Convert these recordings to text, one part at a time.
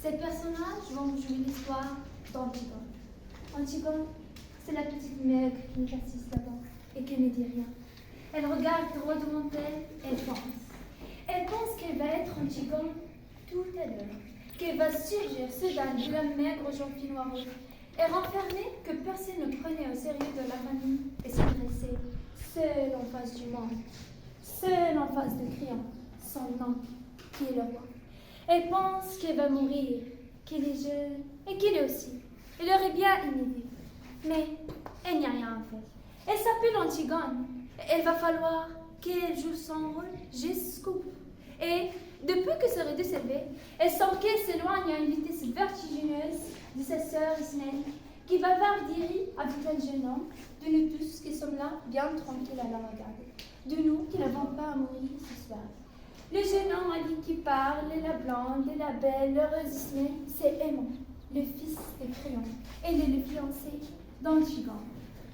Ces personnages vont vous jouer l'histoire d'Antigone. Antigone, c'est la petite maigre qui assiste là-bas et qui ne dit rien. Elle regarde droit devant elle, elle pense. Elle pense qu'elle va être Antigone tout à l'heure, qu'elle va surgir, seule de la maigre jeune fille noireuse. Elle renfermait que personne ne prenait au sérieux de la famille et se dressait seule en face du monde, seule en face de Créon, son nom, qui est le roi. Elle pense qu'elle va mourir, qu'il est jeune et qu'il est aussi. Elle aurait bien aimé, mais elle n'y a rien à faire. Elle s'appelle Antigone. Elle va falloir qu'elle joue son rôle jusqu'au bout. Et depuis que ce rideau s'est levé, elle sent qu'elle s'éloigne à une vitesse vertigineuse de sa sœur Ismène, qui va bavarder avec un jeune homme, de nous tous qui sommes là, bien tranquilles à la regarder, de nous qui n'avons pas à mourir ce soir. Le jeune homme a dit qui parle, et la blonde, et la belle, l'heureuse Ismène, c'est Aimant, le fils de Créon, et le fiancé d'Antigone.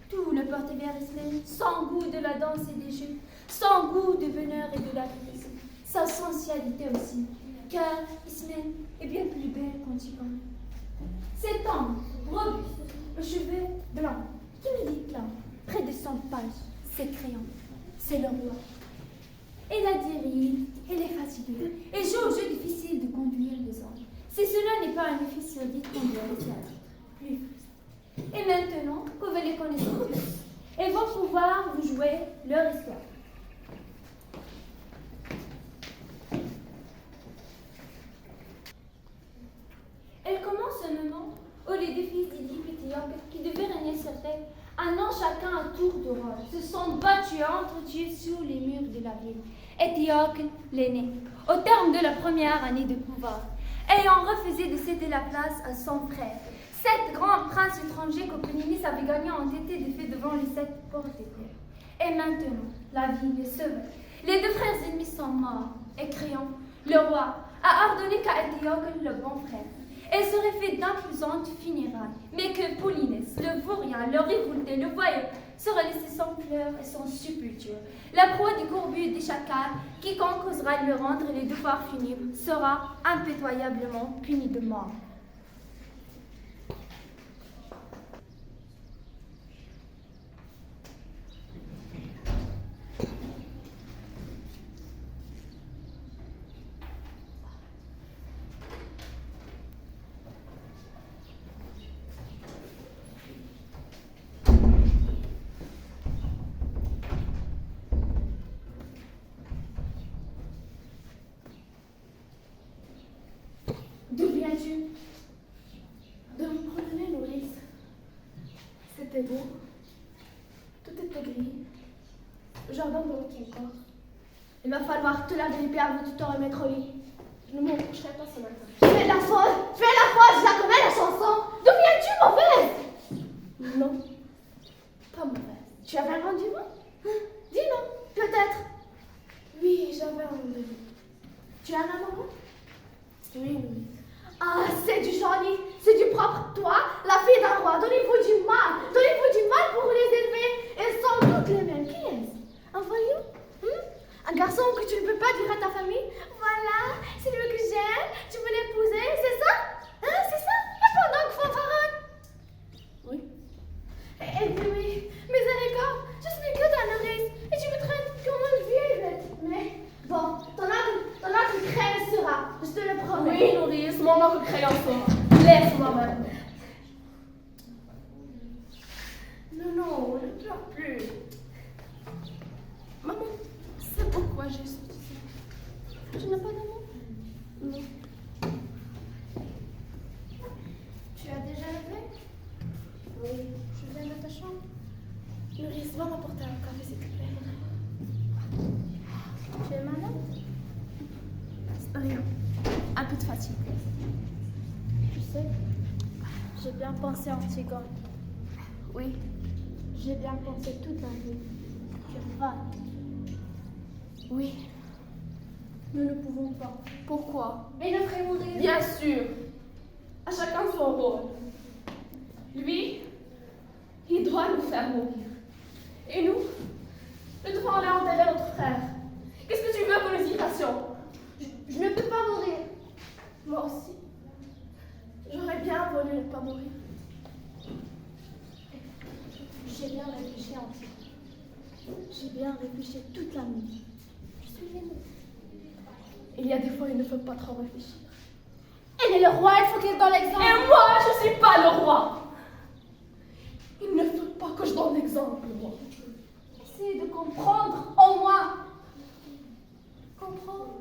Tout le portait vers Ismène, sans goût de la danse et des jeux, sans goût du bonheur et de la crise, sa sensualité aussi, car Ismène est bien plus belle qu'Antigone. Cet homme, robuste, aux cheveux blancs, qui médite là, près de 100 pages, c'est Créon, c'est le roi. Elle a des rides, elle est fatiguée, et joue au jeu difficile de conduire les hommes. Si cela n'est pas un effet surdite conduire le théâtre, plus. Et maintenant que vous les connaissez tous, elles vont pouvoir vous jouer leur histoire. Elle commence un moment où les deux fils d'Édipe et Théocle, qui devaient régner sur terre, un an chacun à tour de rôle, se sont battus et entretués sous les murs de la ville. Et Théocle, l'aîné, au terme de la première année de pouvoir, ayant refusé de céder la place à son frère, 7 grands princes étrangers qu'Opéninis avait gagnés ont été défaits devant les 7 portes de terre. Et maintenant, la ville est sauvée. Les 2 frères ennemis sont morts. Et Créon, le roi, a ordonné qu'à Théocle, le bon frère, elle serait faite d'imposantes funérailles, mais que Polynice, le vaurien, le révolté, le voyant, sera laissé sans pleurs et sans sépulture. La proie du courbu et des chacals, quiconque osera le rendre les devoirs funèbres, sera impitoyablement puni de mort. D'où viens-tu? De me promener, nourrice. C'était beau. Tout était gris. Le jardin manquait encore. Il va falloir te laver avant de te remettre au lit. Je ne m'en coucherai pas ce matin. Fais la folle, je la connais la chanson. D'où viens-tu, mauvaise? Non, pas mauvaise. Tu avais un rendez-vous? Dis non, peut-être. Oui, j'avais un rendez-vous. Tu as un amoureux? Oui, nourrice. Ah, c'est du joli, c'est du propre. Toi, la fille d'un roi, donnez-vous du mal pour les élever. Elles sont toutes les mêmes. Qui est-ce? Un voyou? Un garçon que tu ne peux pas dire à ta famille? Voilà, c'est lui que j'aime, tu veux l'épouser, c'est ça? Hein, c'est ça? Et pendant que fanfaronne. Oui. Et puis, miséricorde, je suis que ta nourrice, et tu me traites comme une vieille bête. Mais, bon, ton oncle crème sera, je te le promets. Oui, nourrice, mon oncle Créon sera. Laisse-moi même. Non, ne pleure plus. Maman, c'est pourquoi j'ai sorti ça. Tu n'as pas d'amour? Non. Tu as déjà levé? Oui. Je viens de ta chambre. Nourrice, va m'apporter un café, s'il te plaît. Tu es malade? Rien. Un peu de fatigue. Tu sais, j'ai bien pensé à Antigone. Oui. J'ai bien pensé toute la vie. Tu vas. Oui. Nous ne pouvons pas. Pourquoi? Mais il ferait mourir. Bien sûr. À chacun son rôle. Lui, il doit nous faire mourir. Et nous devons aller enterrer notre frère. Qu'est-ce que tu veux que nous y fassions? Je ne peux pas mourir. Moi aussi. pas mourir. J'ai bien réfléchi, Antille. J'ai bien réfléchi toute la nuit. Je suis gênée. Il y a des fois, il ne faut pas trop réfléchir. Elle est le roi, il faut qu'elle donne l'exemple. Et moi, je suis pas le roi. Il ne faut pas que je donne l'exemple, moi. Essayez de comprendre, au moins. Comprendre.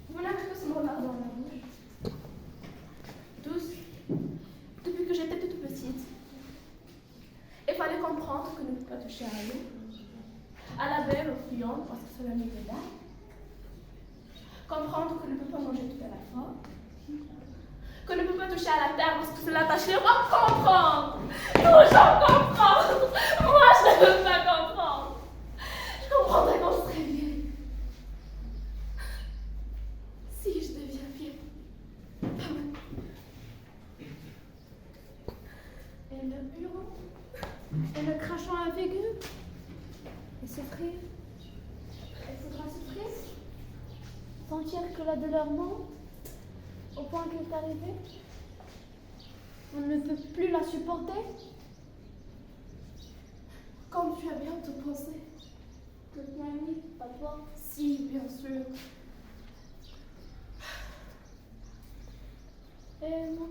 Vous n'avez que ce mot-là dans la bouche. Tous, depuis que j'étais toute petite, il fallait comprendre que ne peut pas toucher à l'eau, à la belle, au friand, parce que cela n'est que là. Comprendre que ne peut pas manger tout à la fois. Que ne peut pas toucher à la terre parce que cela tâchera. Comprendre. Toujours comprendre. Moi, je ne veux pas comprendre. Je comprendrai quand je serai vieille. Si je deviens vieille. Pas maintenant. Et le bureau. Et le crachant aveugle. Et souffrir. Il faudra souffrir. Sentir que la douleur monte au point qu'elle est arrivée. On ne peut plus la supporter. Comme tu as bien tout pensé. Toute ma nuit, pas toi. Si, bien sûr. Et moi.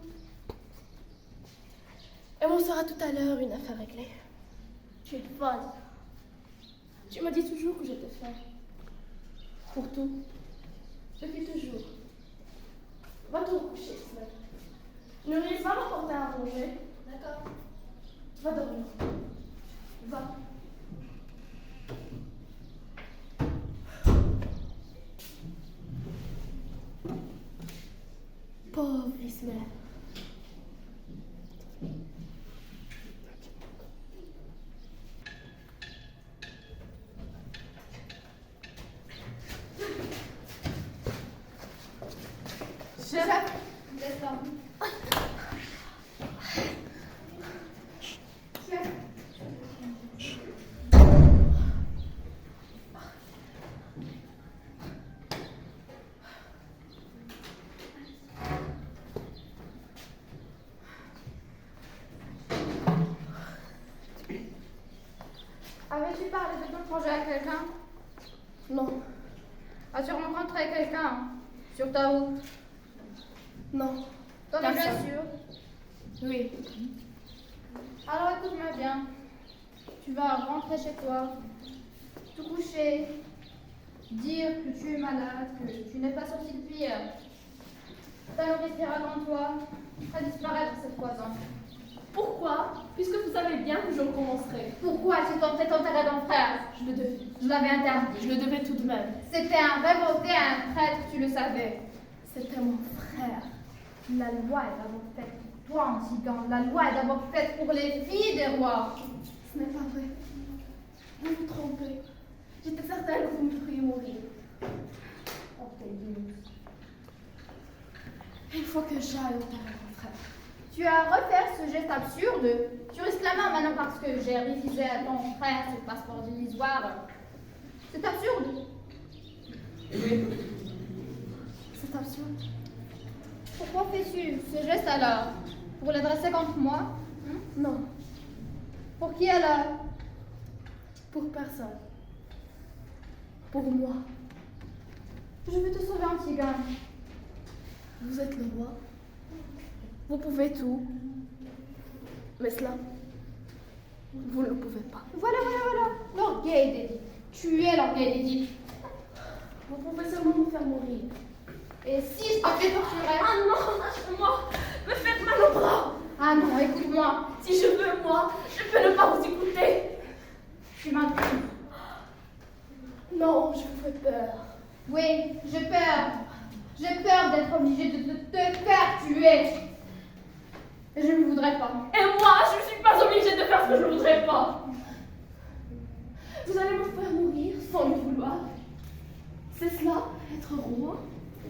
Et on sera tout à l'heure une affaire réglée. Tu es folle. Tu m'as dit toujours que j'étais faite. Pour tout. Depuis toujours. Va te recoucher, Ismaël. Nourrice, va m'apporter à manger. D'accord. Va dormir. Va. Pauvre Ismaël. Chef. Descends. Chef. Avais-tu parlé de ton projet à quelqu'un? Non. As-tu rencontré quelqu'un sur ta route? Non. T'en es bien Personne. sûr? Oui. Alors écoute-moi bien. Tu vas rentrer chez toi, te coucher, dire que tu es malade, que tu n'es pas sorti depuis hier. Ta nourrice dira devant toi, à disparaître cette poison. Pourquoi? Puisque vous savez bien que je recommencerai. Pourquoi tu tentais d'enterrer ton frère? Je le devais. Je l'avais interdit. Je le devais tout de même. C'était un révolté, un traître, tu le savais. C'était mon frère. La loi est d'abord faite pour toi, Antigone. La loi est d'abord faite pour les filles des rois. Ce n'est pas vrai. Vous vous trompez. J'étais certaine que vous me feriez mourir. Oh, quelle douce. Il faut que j'aille enterrer mon frère. Tu as refaire ce geste absurde. Tu risques la mort maintenant parce que j'ai révisé à ton frère ce passeport dérisoire. C'est absurde. Oui. C'est absurde. Pourquoi fais-tu ce geste alors? Pour l'adresser contre moi? Non. Pour qui alors? Pour personne. Pour moi. Je veux te sauver, Antigone. Vous êtes le roi. Vous pouvez tout. Mais cela, vous ne le pouvez pas. Voilà. L'orgueil d'Édith. Tu es l'orgueil d'Édith. Vous pouvez seulement me faire mourir. Et si je te fais torturer? Ah non, lâchez-moi. Me faites mal au bras. Ah non, écoute-moi. Si je veux, moi, je peux ne pas vous écouter. Tu m'intrigues. Non, je vous fais peur. Oui, j'ai peur. J'ai peur d'être obligée de te faire tuer. Et je ne voudrais pas. Et moi, je ne suis pas obligée de faire ce que je voudrais pas. Vous allez me faire mourir sans le vouloir. C'est cela, être roi?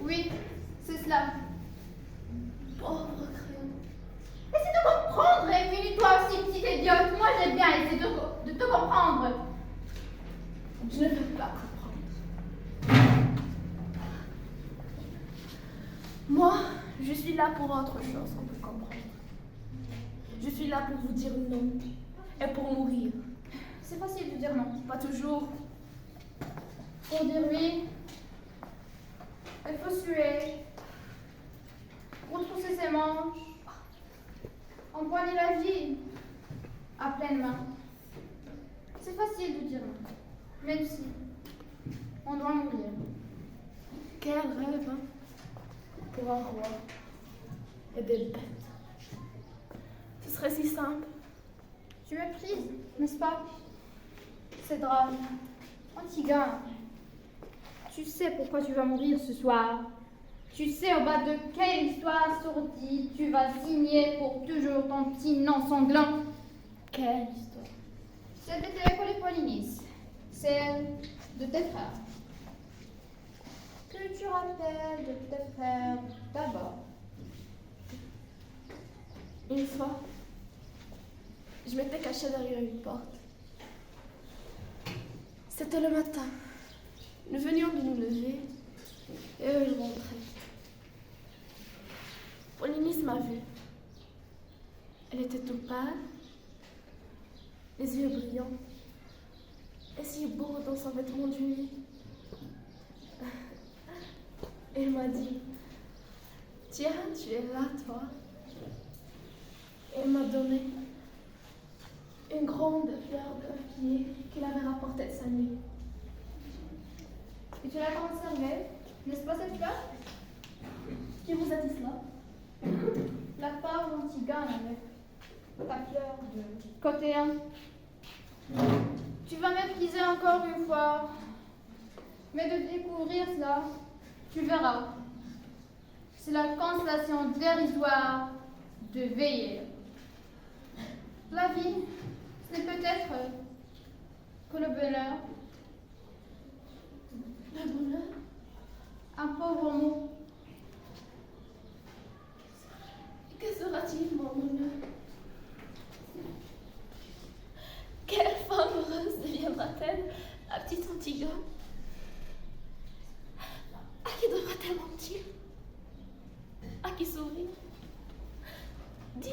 Oui, c'est cela. Pauvre crayon. Essaie de comprendre, et finis toi aussi, petite idiote. Moi, j'ai bien essayé de te comprendre. Je ne peux pas comprendre. Moi, je suis là pour autre chose, on peut comprendre. Je suis là pour vous dire non et pour mourir. C'est facile de dire non. Pas toujours. Pour dire oui, il faut suer, retrousser ses manches, empoigner la vie à pleine main. C'est facile de dire non, même si on doit mourir. Quel rêve, hein? Pour un roi et des bêtes. Ce serait si simple. Tu méprises, n'est-ce pas? C'est drôle. Antigone, tu sais pourquoi tu vas mourir ce soir. Tu sais au bas de quelle histoire sordide tu vas signer pour toujours ton petit nom sanglant. Quelle histoire? Celle de tes Polynice, celle de tes frères. Que tu rappelles de tes frères d'abord. Une fois, je m'étais cachée derrière une porte. C'était le matin. Nous venions de nous lever et eux, ils rentraient. Polynice m'a vue. Elle était tout pâle, les yeux brillants, et si beau dans son vêtement de nuit. Et elle m'a dit, tiens, tu es là, toi. Et elle m'a donné une grande fleur de pied qu'il avait rapportée de sa nuit. Et tu l'as conservée, n'est-ce pas cette fleur? Qui vous a dit cela? La pauvre Antigone avec ta fleur de côté 1. Tu vas mépriser encore une fois, mais de découvrir cela, tu verras. C'est la consolation dérisoire de veiller. La vie, ce n'est peut-être que le bonheur. Le bonheur? Un pauvre mot. Que sera-t-il, mon bonheur? Quelle femme heureuse deviendra-t-elle, la petite Antigone? À qui devra-t-elle mentir? À qui sourire? Dites,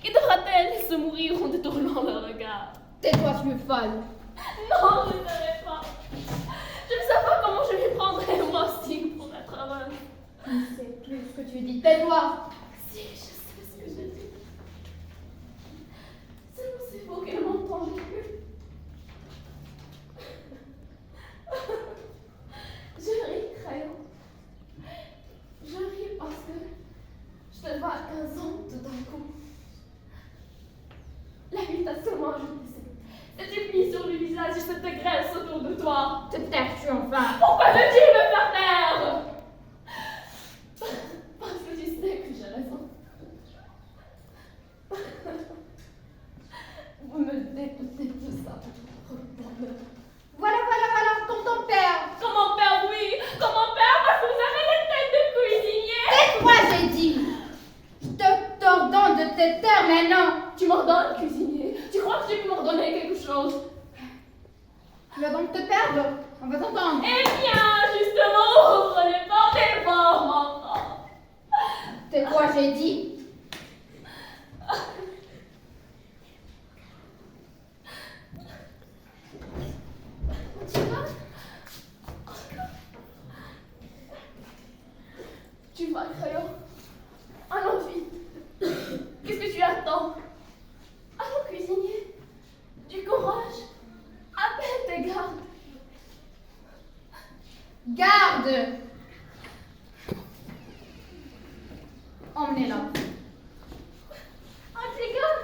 qui devra-t-elle laisser mourir en détournant le regard? Tais-toi, tu es folle. Non, je ne savais pas. Je ne sais pas comment je m'y prendrais moi aussi pour être heureuse. Tu ne sais plus ce que tu dis. Tais-toi. Si, je sais ce que je dis. Seulement c'est faux qu'elle m'entende plus. Je ris, crayon. Je ris parce que je te vois à 15 ans tout d'un coup. La vie t'a seulement ajouté cette plis sur le visage et cette graisse autour de toi. Te taires-tu enfin? Pourquoi veux-tu me faire taire? Parce que tu sais que j'ai raison. Vous me dégoûtez de ça. Voilà, comme ton père. Comme mon père, oui. Comme mon père, parce que vous avez les têtes de cuisinier. Tais-toi, j'ai dit. Je te t'ordonne de te taire maintenant. Tu m'ordonnes, cuisinier. Tu crois que tu peux m'ordonner quelque chose? Tu vas donc te perdre. On va t'entendre. Eh bien, justement, ouvre les portes et va, enfant. Tais-toi, j'ai dit. Tu vas, crayon. Allons vite. Qu'est-ce que tu attends? Allons, cuisinier. Du courage. Appelle tes gardes. Garde. Emmenez-la. Antigone!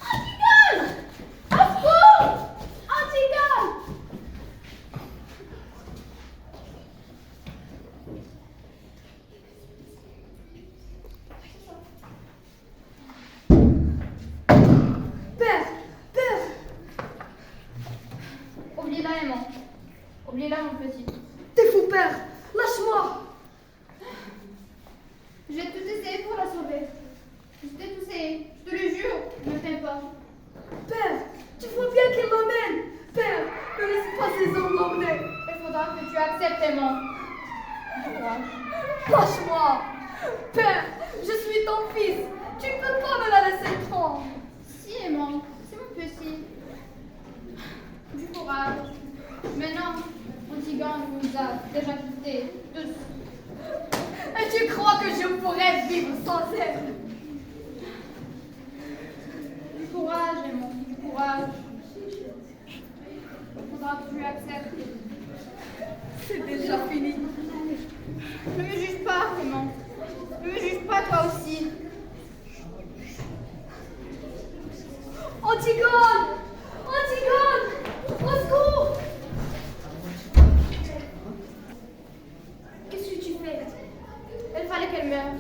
Antigone! Au secours! Antigone! Père! Père! Oublie-la, aimant. Oublie-la, mon petit. T'es fou, père! Lâche-moi! J'ai tout essayé pour la sauver. Je t'ai tout essayé. Je te le jure. Ne t'aime pas. Père! Tu vois bien qu'elle m'emmène! Père! Ne laisse pas ces hommes m'emmener! Il faudra que tu acceptes, aimant. Lâche-moi. Père, je suis ton fils. Tu ne peux pas me la laisser prendre. Si, aimant, c'est mon petit. Du courage. Maintenant, Antigone nous a déjà quittés tous. Et tu crois que je pourrais vivre sans elle? Du courage, aimant, du courage. Il faudra que tu acceptes. C'est déjà fini. Ne me juge pas, aimant. Ne me juge pas, toi aussi. Antigone! Antigone! Au secours! Qu'est-ce que tu fais? Il fallait qu'elle meure.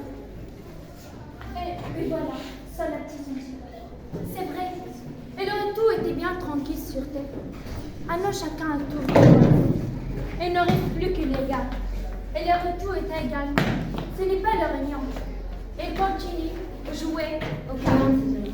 Et voilà, ça la petite Antigone. C'est vrai, elle aurait tout été bien tranquille sur terre. Alors chacun a tout vu. Elle n'aurait plus que l'égal. Et leur tout est égal. Ce n'est pas leur union. Elle continue de jouer au calendrier.